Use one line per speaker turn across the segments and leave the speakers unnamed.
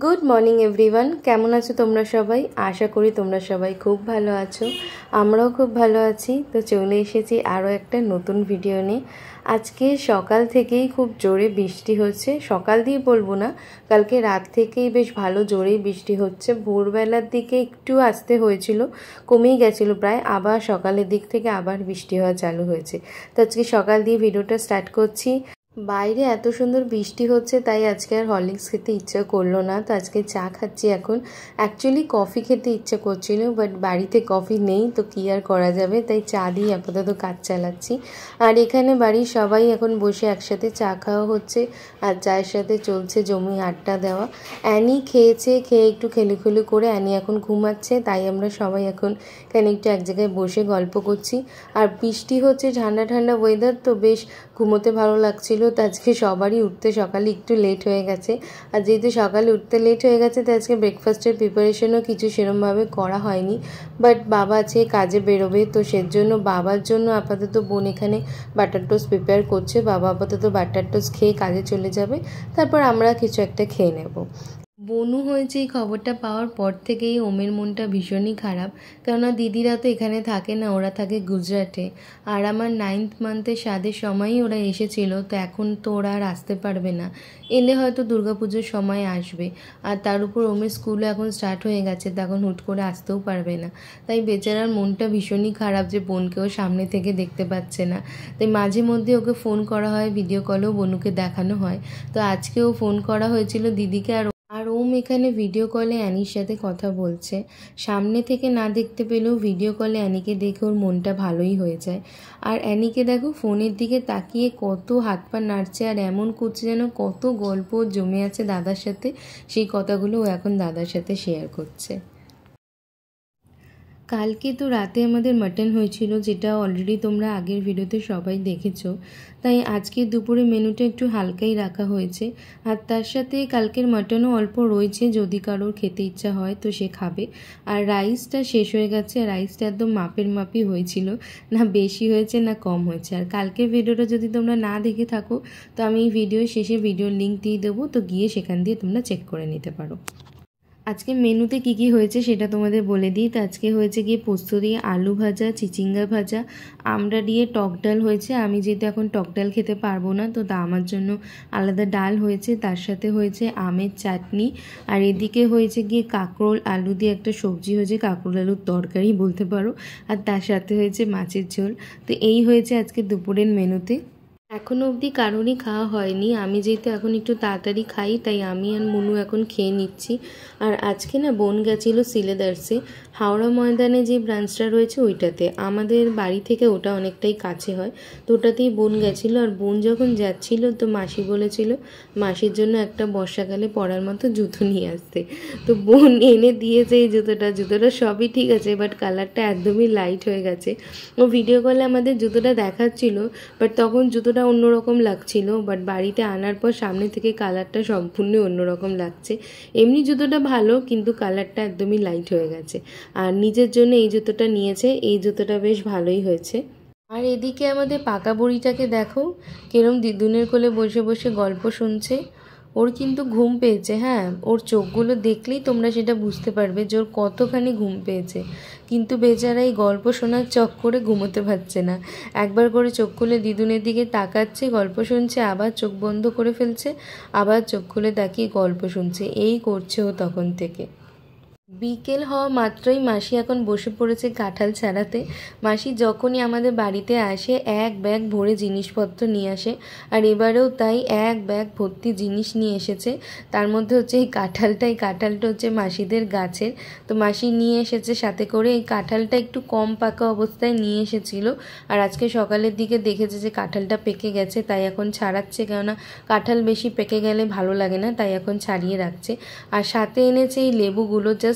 Good morning everyone, কেমন আছো তোমরা সবাই? আশা করি তোমরা সবাই খুব ভালো আছো। আমরাও খুব ভালো আছি। তো চলে এসেছি আরও একটা নতুন ভিডিও নিয়ে। আজকে সকাল থেকেই খুব জোরে বৃষ্টি হচ্ছে। সকাল দিয়ে বলবো না, কালকে রাত থেকেই বেশ ভালো জোরেই বৃষ্টি হচ্ছে। ভোরবেলার দিকে একটু আসতে হয়েছিল, কমেই গেছিলো প্রায়, আবার সকালের দিক থেকে আবার বৃষ্টি হওয়া চালু হয়েছে। তো আজকে সকাল দিয়ে ভিডিওটা স্টার্ট করছি। বাইরে এত সুন্দর বৃষ্টি হচ্ছে, তাই আজকে আর হরলিক্স খেতে ইচ্ছা করলো না। তো আজকে চা খাচ্ছি এখন। অ্যাকচুয়ালি কফি খেতে ইচ্ছা করছিল, বাট বাড়িতে কফি নেই, তো কী আর করা যাবে, তাই চা দিয়ে আপাতত কাজ চালাচ্ছি। আর এখানে বাড়ির সবাই এখন বসে একসাথে চা খাওয়া হচ্ছে, আর চায়ের সাথে চলছে জমি আড্ডা দেওয়া। অ্যানি খেয়েছে, খেয়ে একটু খেলুখেলু করে অ্যানি এখন ঘুমাচ্ছে, তাই আমরা সবাই এখন এখানে একটু এক জায়গায় বসে গল্প করছি। আর বৃষ্টি হচ্ছে, ঠান্ডা ঠান্ডা ওয়েদার, তো বেশ ঘুমোতে ভালো লাগছিল। তো আজকে সবারই উঠতে সকালে একটু লেট হয়ে গেছে। আর যেহেতু সকালে উঠতে লেট হয়ে গেছে, তো আজকে ব্রেকফাস্টের প্রিপারেশনও কিছু সেরকমভাবে করা হয়নি। বাট বাবা আছে কাজে বেরোবে, তো সেজন্য বাবার জন্য আপাতত বোন এখানে বাটার টোস্ট প্রিপেয়ার করছে। বাবা আপাতত বাটার টোস্ট খেয়ে কাজে চলে যাবে, তারপর আমরা কিছু একটা খেয়ে নেব। বনু হয়েছে এই খবরটা পাওয়ার পর থেকেই ওমের মনটা ভীষণই খারাপ, কেননা দিদিরা তো এখানে থাকে না, ওরা থাকে গুজরাটে। আর আমার 9th মান্থের স্বাদের সময়ই ওরা এসেছিল, তো এখন তো ওরা আর আসতে পারবে না। এলে হয়তো দুর্গাপুজোর সময় আসবে। আর তার উপর ওমের স্কুলও এখন স্টার্ট হয়ে গেছে, তো এখন হুট করে আসতেও পারবে না। তাই বেচারার মনটা ভীষণই খারাপ যে বোনকেও সামনে থেকে দেখতে পাচ্ছে না। তাই মাঝে মধ্যে ওকে ফোন করা হয়, ভিডিও কলেও বনুকে দেখানো হয়। তো আজকেও ফোন করা হয়েছিল দিদিকে, আর ওম এখানে ভিডিও কলে অ্যানির সাথে কথা বলছে। সামনে থেকে না দেখতে পেলেও ভিডিও কলে অ্যানিকে দেখে ওর মনটা ভালোই হয়ে যায়। আর অ্যানিকে দেখো ফোনের দিকে তাকিয়ে কত হাত পা নাড়ছে, আর এমন করছে যেন কত গল্প জমে আছে দাদার সাথে, সেই কথাগুলো ও এখন দাদার সাথে শেয়ার করছে। কালকে তো রাতে আমাদের মাটন হয়েছিল, যেটা অলরেডি তোমরা আগের ভিডিওতে সবাই দেখেছো। তাই আজকে দুপুরে মেনুটা একটু হালকাই রাখা হয়েছে। আর তার সাথে কালকের মাটনও অল্প রয়েছে, যদি কারোর খেতে ইচ্ছা হয় তো সে খাবে। আর রাইসটা শেষ হয়ে গেছে, আর রাইসটা একদম মাপের মাপই হয়েছিল, না বেশি হয়েছে না কম হয়েছে। আর কালকের ভিডিওটা যদি তোমরা না দেখে থাকো, তো আমি এই ভিডিওর শেষে ভিডিওর লিঙ্ক দিয়ে দেবো, তো গিয়ে সেখান দিয়ে তোমরা চেক করে নিতে পারো। আজকে মেনুতে কি কি হয়েছে সেটা তোমাদের বলে দিই। তো আজকে হয়েছে গিয়ে পোস্ত দিয়ে আলু ভাজা, চিচিঙ্গা ভাজা, আমড়া দিয়ে টক ডাল হয়েছে। আমি যেহেতু এখন টক ডাল খেতে পারবো না, তো আমার জন্য আলাদা ডাল হয়েছে। তার সাথে হয়েছে আমের চাটনি, আর এদিকে হয়েছে গিয়ে কাঁকরোল আলু দিয়ে একটা সবজি হয়েছে, কাঁকরোল আলুর তরকারি বলতে পারো। আর তার সাথে হয়েছে মাছের ঝোল। তো এই হয়েছে আজকে দুপুরের মেনুতে। এখনও অবধি কারোরই খাওয়া হয়নি। আমি যেহেতু এখন একটু তাড়াতাড়ি খাই, তাই আমি আর মনু এখন খেয়ে নিচ্ছি। আর আজকে না বোন গেছিলো সিলেদার্সে, হাওড়া ময়দানে যে ব্রাঞ্চটা রয়েছে ওইটাতে। আমাদের বাড়ি থেকে ওটা অনেকটাই কাছে হয়, তো ওটাতেই বোন গেছিলো। আর বোন যখন যাচ্ছিল, তো মাসি বলেছিল মাসির জন্য একটা বর্ষাকালে পরার মতো জুতো নিয়ে আসতে। তো বোন এনে দিয়েছে এই জুতোটা সবই ঠিক আছে, বাট কালারটা একদমই লাইট হয়ে গেছে। ও ভিডিও কলে আমাদের জুতোটা দেখাচ্ছিল, বাট তখন জুতোটা অন্যরকম লাগছিল, বাট বাড়িতে আনার পর সামনে থেকে কালারটা সম্পূর্ণ অন্যরকম লাগছে। এমনি জুতোটা ভালো, কিন্তু কালারটা একদমই লাইট হয়ে গেছে। আর নিজের জন্য এই জুতোটা নিয়েছে, এই জুতোটা বেশ ভালোই হয়েছে। আর এদিকে আমাদের পাকা বুড়িটাকে দেখো কিরম দিদুনের কোলে বসে বসে গল্প শুনছে। ওর কিন্তু ঘুম পেয়েছে, হ্যাঁ, ওর চোখগুলো দেখলেই তোমরা সেটা বুঝতে পারবে যে ওর কতখানি ঘুম পেয়েছে। কিন্তু বেচারা এই গল্প শোনার চক্করে ঘুমোতে পারছে না। একবার করে চোখ খুলে দিদুনের দিকে তাকাচ্ছে, গল্প শুনছে, আবার চোখ বন্ধ করে ফেলছে, আবার চোখ খুলে তাকিয়ে গল্প শুনছে। এই করছে ও তখন থেকে। বিকেল হওয়া মাত্রই মাসি এখন বসে পড়েছে কাঁঠাল ছাড়াতে। মাসি যখনই আমাদের বাড়িতে আসে এক ব্যাগ ভরে জিনিসপত্র নিয়ে আসে, আর এবারেও তাই এক ব্যাগ ভর্তি জিনিস নিয়ে এসেছে। তার মধ্যে হচ্ছে এই কাঁঠালটা হচ্ছে মাসিদের গাছের। তো মাসি নিয়ে এসেছে সাথে করে। এই কাঁঠালটা একটু কম পাকা অবস্থায় নিয়ে এসেছিল, আর আজকে সকালের দিকে দেখেছে যে কাঁঠালটা পেকে গেছে, তাই এখন ছাড়াচ্ছে, কেননা কাঁঠাল বেশি পেকে গেলে ভালো লাগে না, তাই এখন ছাড়িয়ে রাখছে। আর সাথে এনেছে এই লেবুগুলো, জাস্ট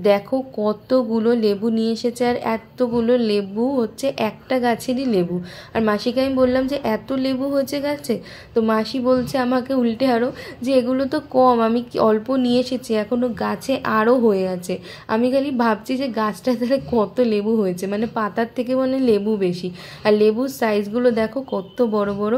দেখো কতগুলো লেবু নিয়ে এসেছে, আর এতগুলো লেবু হচ্ছে একটা গাছেরই লেবু। আর মাসিকে আমি বললাম যে এত লেবু হয়েছে গাছে, তো মাসি বলছে আমাকে উল্টে আরও যে এগুলো তো কম, আমি অল্প নিয়ে এসেছি, এখনও গাছে আরও হয়ে আছে। আমি খালি ভাবছি যে গাছটা তাহলে কত লেবু হয়েছে, মানে পাতার থেকে মানে লেবু বেশি। আর লেবুর সাইজগুলো দেখো কত বড় বড়,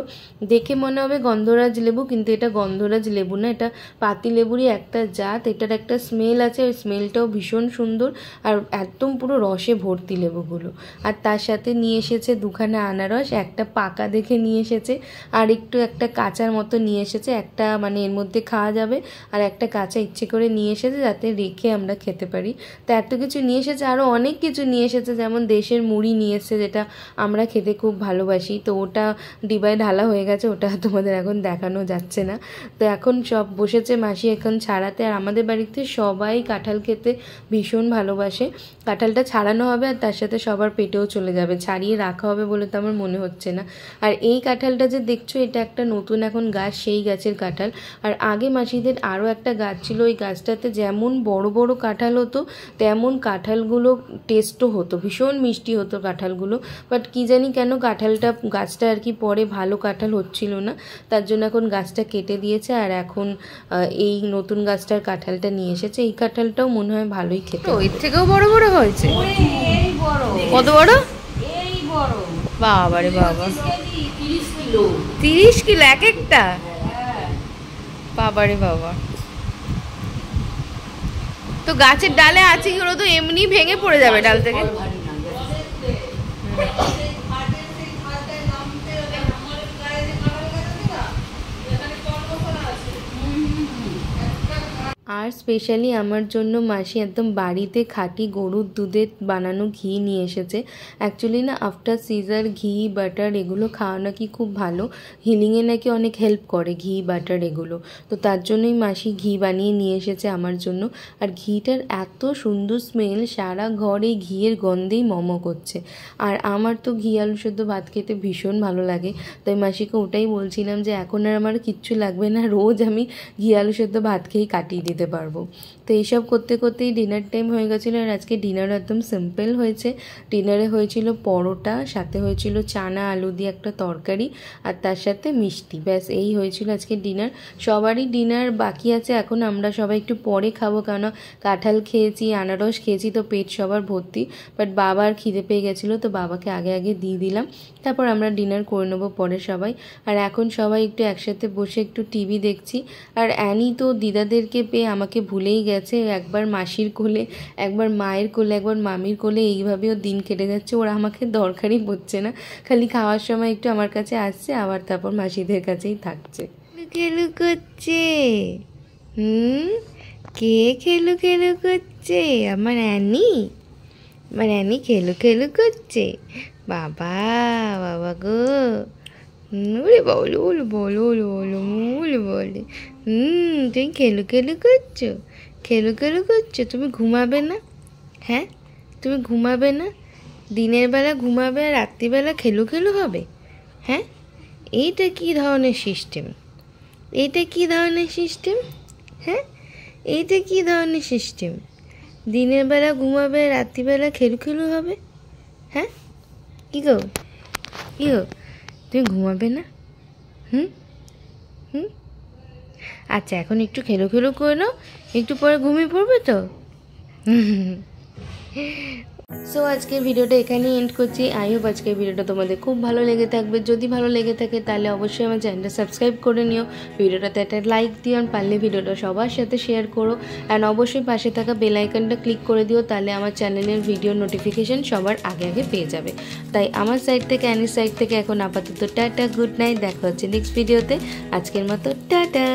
দেখে মনে হবে গন্ধরাজ লেবু, কিন্তু এটা গন্ধরাজ লেবু না, এটা পাতি লেবুরই একটা জাত। এটার একটা স্মেল আছে, ওই স্মেলটাও ভীষণ সুন্দর, আর একদম পুরো রসে ভর্তি লেবুগুলো। আর তার সাথে নিয়ে এসেছে দুখানা আনারস, একটা পাকা দেখে নিয়ে এসেছে, আর একটা কাঁচার মতো নিয়ে এসেছে, একটা মানে এর মধ্যে খাওয়া যাবে, আর একটা কাঁচা ইচ্ছে করে নিয়ে এসেছে যাতে রেখে আমরা খেতে পারি। তো এত কিছু নিয়ে এসেছে, আরও অনেক কিছু নিয়ে এসেছে, যেমন দেশের মুড়ি নিয়ে এসেছে, যেটা আমরা খেতে খুব ভালোবাসি। তো ওটা ডিবায় ঢালা হয়ে গেছে, ওটা তোমাদের এখন দেখানো যাচ্ছে না। তো এখন সব বসেছে মাসি এখন ছাড়াতে, আর আমাদের বাড়িতে সবাই কাঁঠাল খেতে ভীষণ ভালোবাসে। কাঁঠালটা ছাড়ানো হবে, আর তার সাথে সবার পেটেও চলে যাবে, ছাড়িয়ে রাখা হবে বলে তো আমার মনে হচ্ছে না। আর এই কাঁঠালটা যে দেখছো, এটা একটা নতুন এখন গাছ, সেই গাছের কাঁঠাল। আর আগে মাসিদের আরও একটা গাছ ছিল, ওই গাছটাতে যেমন বড় বড় কাঁঠাল হতো, তেমন কাঁঠালগুলো টেস্টও হতো, ভীষণ মিষ্টি হতো কাঁঠালগুলো। বাট কী জানি কেন গাছটা আর কি পরে ভালো কাঁঠাল হচ্ছিল না, তার জন্য এখন গাছটা কেটে দিয়েছে, আর এখন এই নতুন গাছটার কাঁঠালটা নিয়ে এসেছে। এই কাঁঠালটাও মনে হয় ভালোই খেতে। এর থেকেও বড় বড় হয়েছে, কত বড়? বাবা রে বাবা, 30 কিলো এক একটা, বাবা রে বাবা। তো গাছের ডালে আছে, এগুলো তো এমনি ভেঙে পড়ে যাবে ডাল থেকে। আর স্পেশালি আমার জন্য মাসি একদম বাড়িতে খাঁটি গরুর দুধের বানানো ঘি নিয়ে এসেছে। অ্যাকচুয়ালি না, আফটার সিজার ঘি বাটার এগুলো খাওয়া নাকি খুব ভালো, হিলিংয়ে নাকি অনেক হেল্প করে ঘি বাটার এগুলো। তো তার জন্যই মাসি ঘি বানিয়ে নিয়ে এসেছে আমার জন্য। আর ঘিটার এত সুন্দর স্মেল, সারা ঘরে ঘিয়ের গন্ধেই মম করছে। আর আমার তো ঘি আলু সেদ্ধ ভাত খেতে ভীষণ ভালো লাগে, তাই মাসিকে ওটাই বলছিলাম যে এখন আর আমার কিচ্ছু লাগবে না, রোজ আমি ঘি আলু সেদ্ধ ভাত খেয়েই কাটিয়ে দিতে পারবো। তো এইসব করতে করতেই ডিনার টাইম হয়ে গেছিলো। আর আজকে ডিনার একদম সিম্পল হয়েছে। ডিনারে হয়েছিল পরোটা, সাথে হয়েছিল চানা আলু দিয়ে একটা তরকারি, আর তার সাথে মিষ্টি, ব্যাস এই হয়েছিল আজকে ডিনার। সবারই ডিনার বাকি আছে, এখন আমরা সবাই একটু পরে খাবো, কেন কাঁঠাল খেয়েছি, আনারস খেয়েছি, তো পেট সবার ভর্তি। বাট বাবার খিদে পেয়ে গেছিলো, তো বাবাকে আগে আগে দিয়ে দিলাম, তারপর আমরা ডিনার করে নেবো পরে সবাই। আর এখন সবাই একটু একসাথে বসে একটু টিভি দেখছি। আর অ্যানি তো দিদাদেরকে পেয়ে আমাকে ভুলেই গেছে, একবার মাসির কোলে, একবার মায়ের কোলে, একবার মামির কোলে, এইভাবেও দিন কেটে যাচ্ছে। ওরা আমাকে দরকারই পড়ছে না, খালি খাওয়ার সময় একটু আমার কাছে আসছে, আবার তারপর মাসিদের কাছেই থাকছে। খেলু করছে, কে খেলু খেলু করছে? আমার অ্যানি, আমার অ্যানি খেলু খেলু করছে। বাবা বাবা গো, বলে বলো বলো বলো বলো বলো বলে, তুমি খেলু খেলু করছো, খেলু খেলু করছো। তুমি ঘুমাবে না? হ্যাঁ, তুমি ঘুমাবে না? দিনের বেলা ঘুমাবে আর রাত্রিবেলা খেলু খেলু হবে? হ্যাঁ, এইটা কী ধরনের সিস্টেম? এইটা কী ধরনের সিস্টেম? হ্যাঁ, এইটা কী ধরনের সিস্টেম? দিনের বেলা ঘুমাবে, রাত্রিবেলা খেলু খেলু হবে? হ্যাঁ, কী গো, কী গো, তুমি ঘুমাবে না? হুম হুম আচ্ছা, এখন একটু খেলো খেলো করে নাও, একটু পরে ঘুমিয়ে পড়বে তো। সো আজকের ভিডিওটা এখানেই এন্ড করছি। আই হোপ আজকের ভিডিওটা তোমাদের খুব ভালো লেগে থাকবে। যদি ভালো লেগে থাকে তাহলে অবশ্যই আমার চ্যানেলটা সাবস্ক্রাইব করে নিও, ভিডিওটাতে একটা লাইক দিও, আর পারলে ভিডিওটা সবার সাথে শেয়ার করো, অ্যান্ড অবশ্যই পাশে থাকা বেল আইকনটা ক্লিক করে দিও, তাহলে আমার চ্যানেলের ভিডিও নোটিফিকেশান সবার আগে আগে পেয়ে যাবে। তাই আমার সাইড থেকে, অ্যানির সাইড থেকে এখন আপাতত টাটা, গুড নাইট, দেখা হচ্ছে নেক্সট ভিডিওতে। আজকের মতো টাটা।